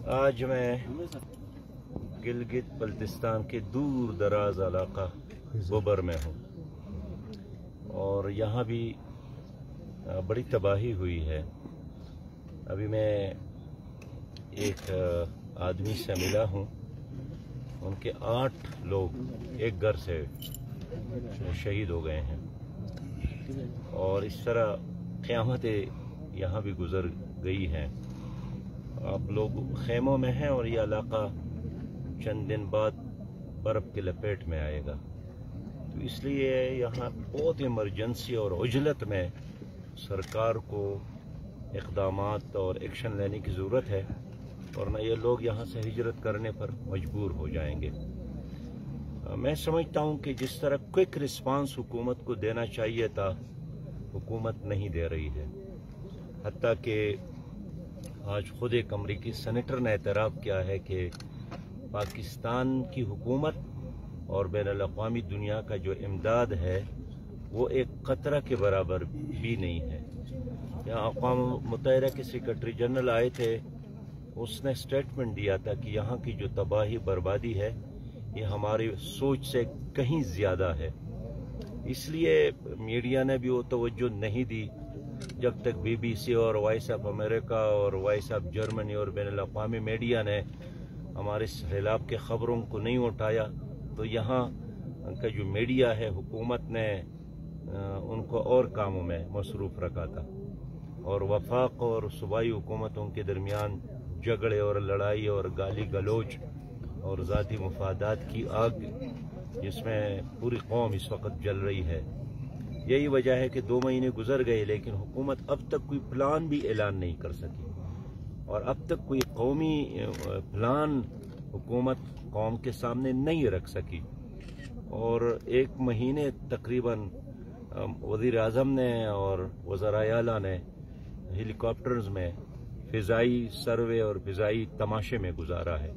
आज मैं गिलगित बल्तिस्तान के दूर दराज इलाका गोबर में हूँ और यहाँ भी बड़ी तबाही हुई है। अभी मैं एक आदमी से मिला हूँ, उनके 8 लोग एक घर से शहीद हो गए हैं और इस तरह क़यामतें यहाँ भी गुजर गई हैं। आप लोग खेमों में हैं और ये इलाका चंद दिन बाद बर्फ़ की लपेट में आएगा, तो इसलिए यहाँ बहुत इमरजेंसी और उजलत में सरकार को इक़दामात और एक्शन लेने की ज़रूरत है, वरना ये लोग यहाँ से हिजरत करने पर मजबूर हो जाएंगे। मैं समझता हूँ कि जिस तरह क्विक रिस्पांस हुकूमत को देना चाहिए था, हुकूमत नहीं दे रही है। हत्ता कि आज खुद एक अमरीकी सेनेटर ने एतराफ़ किया है कि पाकिस्तान की हुकूमत और बैनुल-अक़वामी दुनिया का जो इमदाद है वो एक क़तरा के बराबर भी नहीं है। यहाँ अक़वाम मुत्तहिदा के सेक्रेटरी जनरल आए थे, उसने स्टेटमेंट दिया था कि यहाँ की जो तबाही बर्बादी है ये हमारी सोच से कहीं ज़्यादा है। इसलिए मीडिया ने भी वो तवज्जो नहीं दी। जब तक BBC और वॉइस ऑफ अमेरिका और वॉइस ऑफ जर्मनी और बैनुल-अक़वामी मीडिया ने हमारे सैलाब के ख़बरों को नहीं उठाया, तो यहाँ का जो मीडिया है हुकूमत ने उनको और कामों में मसरूफ़ रखा था और वफाक और सूबाई हुकूमतों के दरमियान झगड़े और लड़ाई और गाली गलोच और ज़ाती मुफादात की आग जिसमें पूरी कौम इस वक्त जल रही है। यही वजह है कि 2 महीने गुजर गए लेकिन हुकूमत अब तक कोई प्लान भी ऐलान नहीं कर सकी और अब तक कोई कौमी प्लान हुकूमत कौम के सामने नहीं रख सकी। और 1 महीने तकरीबन वज़ीर आज़म ने और वज़राए आला ने हेलीकॉप्टर्स में फ़िज़ाई सर्वे और फ़िज़ाई तमाशे में गुजारा है,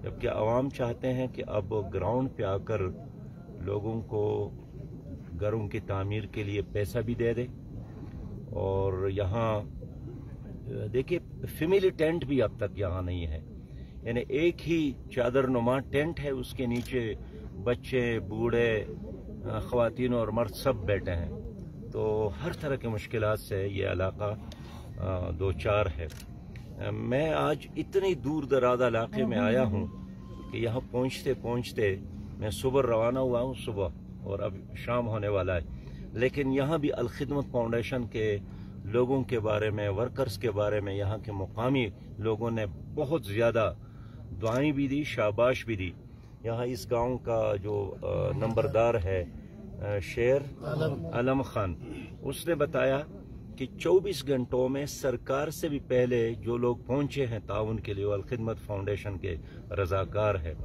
जबकि आवाम चाहते हैं कि अब ग्राउंड पे आकर लोगों को घरों की तामीर के लिए पैसा भी दे दे। और यहाँ देखिए फैमिली टेंट भी अब तक यहाँ नहीं है, यानी एक ही चादर नुमा टेंट है, उसके नीचे बच्चे बूढ़े ख़वातीन और मर्द सब बैठे हैं। तो हर तरह के मुश्किलात से ये इलाका 2-4 है। मैं आज इतनी दूर दराज इलाके में आया हूँ कि यहाँ पहुँचते पहुँचते मैं सुबह रवाना हुआ हूँ सुबह और अब शाम होने वाला है, लेकिन यहाँ भी अल खिदमत फाउंडेशन के लोगों के बारे में, वर्कर्स के बारे में यहाँ के मुकामी लोगों ने बहुत ज़्यादा दुआएं भी दी, शाबाश भी दी। यहाँ इस गांव का जो नंबरदार है शेर आलम खान, उसने बताया कि 24 घंटों में सरकार से भी पहले जो लोग पहुंचे हैं ताउन के लिए, वो अल खिदमत फाउंडेशन के रजाकार है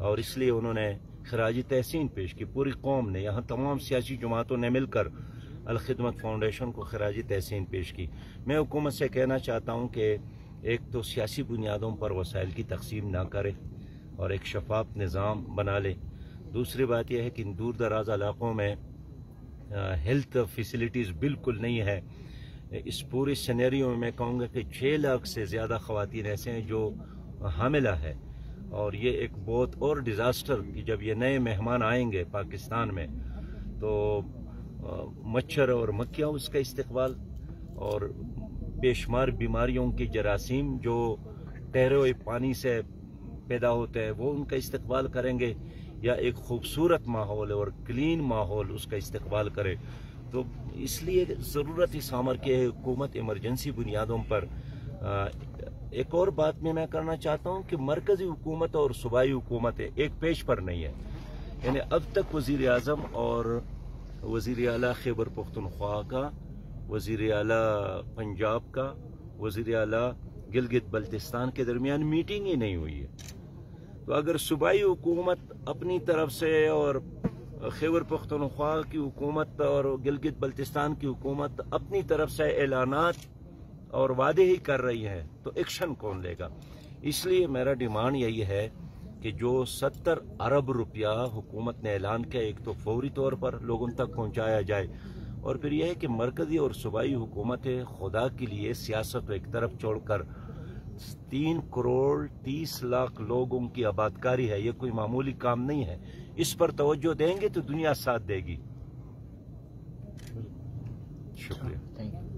और इसलिए उन्होंने खराजी तहसीन पेश की। पूरी कौम ने, यहाँ तमाम सियासी जमातों ने मिलकर अल खिदमत फाउंडेशन को खराजी तहसीन पेश की। मैं हुकूमत से कहना चाहता हूँ कि एक तो सियासी बुनियादों पर वसाइल की तकसीम ना करे और एक शफाफ निज़ाम बना ले। दूसरी बात यह है कि इन दूर दराज इलाकों में हेल्थ फैसिलिटीज़ बिल्कुल नहीं है। इस पूरे सिनेरियो में मैं कहूँगा कि 6 लाख से ज़्यादा ख़वातीन ऐसे हैं जो हामिला है और ये एक बहुत और डिज़ास्टर कि जब ये नए मेहमान आएंगे पाकिस्तान में तो मच्छर और मक्खियाँ उसका इस्तेक़बाल और बेशुमार बीमारियों की जरासीम जो ठहरे हुए पानी से पैदा होते हैं वो उनका इस्तेक़बाल करेंगे या एक खूबसूरत माहौल और क्लीन माहौल उसका इस्तेक़बाल करे। तो इसलिए ज़रूरत इस अमर के हुकूमत इमरजेंसी बुनियादों पर। एक और बात मैं करना चाहता हूँ कि मरकज़ी हुकूमत और सूबाई हुकूमत एक पेज पर नहीं है। यानी अब तक वज़ीर आज़म और वज़ीर आला खैबर पख्तूनख्वा का, वज़ीर आला पंजाब का, वज़ीर आला गिलगित बल्तिस्तान के दरमियान मीटिंग ही नहीं हुई है। तो अगर सूबाई हुकूमत अपनी तरफ से और खैबर पख्तूनख्वा की हुकूमत और गिलगित बल्तिस्तान की हुकूमत अपनी तरफ से ऐलानात और वादे ही कर रही है तो एक्शन कौन लेगा। इसलिए मेरा डिमांड यही है कि जो 70 अरब रुपया हुकूमत ने ऐलान किया, एक तो फौरी तौर पर लोगों तक पहुंचाया जाए और फिर यह है कि मरकजी और सूबाई हुकूमतें खुदा के लिए सियासत को एक तरफ छोड़कर 3 करोड़ 30 लाख लोगों की आबादकारी है, ये कोई मामूली काम नहीं है। इस पर तवज्जो देंगे तो दुनिया साथ देगी। शुक्रिया। Thank you.